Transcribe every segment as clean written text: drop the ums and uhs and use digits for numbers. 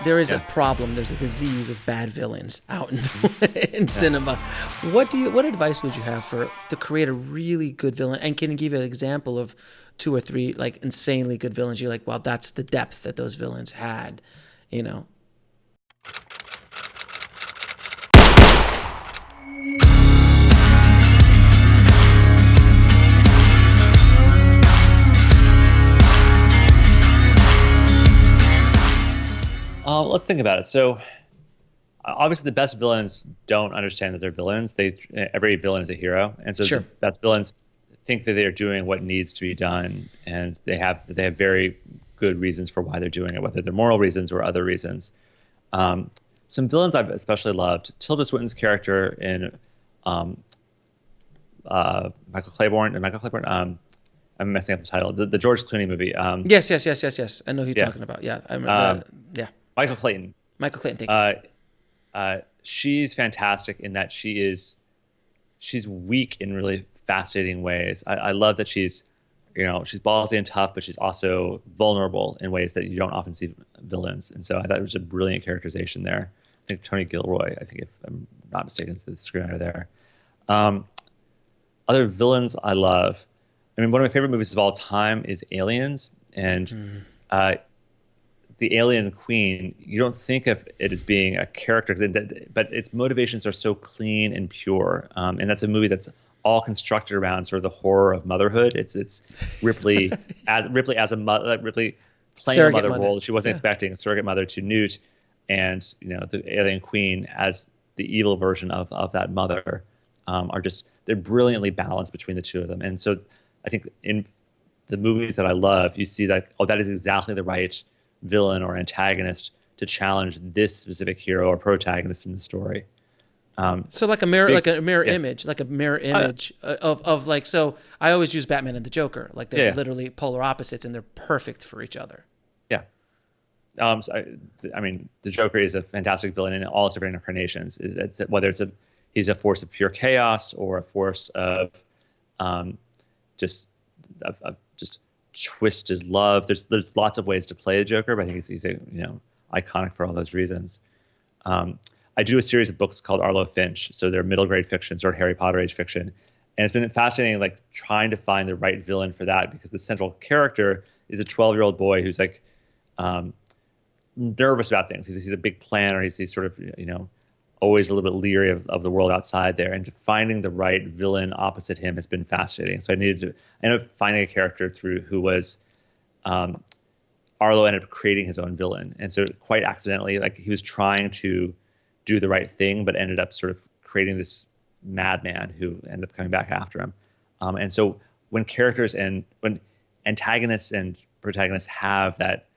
there is a problem. There's a disease of bad villains out in cinema. What advice would you have to create a really good villain? And can you give an example of 2 or 3 like insanely good villains? You're like, well, that's the depth that those villains had, you know. Let's think about it. So, obviously, the best villains don't understand that they're villains. Every villain is a hero, and so the best villains think that they are doing what needs to be done, and they have very good reasons for why they're doing it, whether they're moral reasons or other reasons. Some villains I've especially loved: Tilda Swinton's character in Michael Claiborne. I'm messing up the title. The George Clooney movie. Yes. I know who you're talking about. Yeah, I remember. Michael Clayton. Thank you. She's fantastic in that she's weak in really fascinating ways. I love that she's ballsy and tough, but she's also vulnerable in ways that you don't often see villains. And so I thought it was a brilliant characterization there. I think Tony Gilroy, if I'm not mistaken, is the screenwriter there. Other villains I love. I mean, one of my favorite movies of all time is Aliens, and the alien queen, you don't think of it as being a character, but its motivations are so clean and pure. And that's a movie that's all constructed around sort of the horror of motherhood. It's Ripley as a mother, Ripley playing a mother role that she wasn't expecting, a surrogate mother to Newt, and the alien queen as the evil version of that mother. They're brilliantly balanced between the two of them. And so I think in the movies that I love, you see that that is exactly the right villain or antagonist to challenge this specific hero or protagonist in the story. So like a mirror, image, of like. So I always use Batman and the Joker, like they're literally polar opposites, and they're perfect for each other. Yeah. I mean, the Joker is a fantastic villain in all its different incarnations. Whether he's a force of pure chaos or a force of just twisted love. There's lots of ways to play the Joker, but I think he's iconic for all those reasons. I do a series of books called Arlo Finch, so they're middle grade fiction, sort of Harry Potter age fiction, and it's been fascinating, like trying to find the right villain for that, because the central character is a 12-year-old boy who's like nervous about things. He's a big planner. He's sort of always a little bit leery of the world outside there, and finding the right villain opposite him has been fascinating. So I ended up finding a character who was Arlo ended up creating his own villain, and so quite accidentally, like he was trying to do the right thing, but ended up sort of creating this madman who ended up coming back after him. And so when antagonists and protagonists have that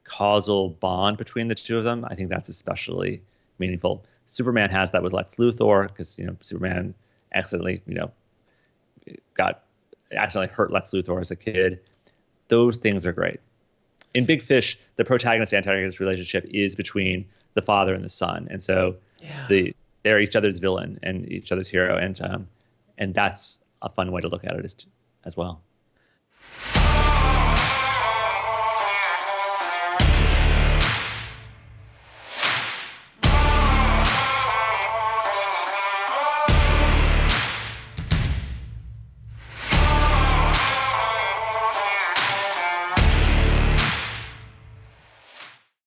causal bond between the two of them, I think that's especially meaningful. Superman has that with Lex Luthor, because Superman accidentally hurt Lex Luthor as a kid. Those things are great. In Big Fish, the protagonist-antagonist relationship is between the father and the son, and so they're each other's villain and each other's hero, and that's a fun way to look at it as well.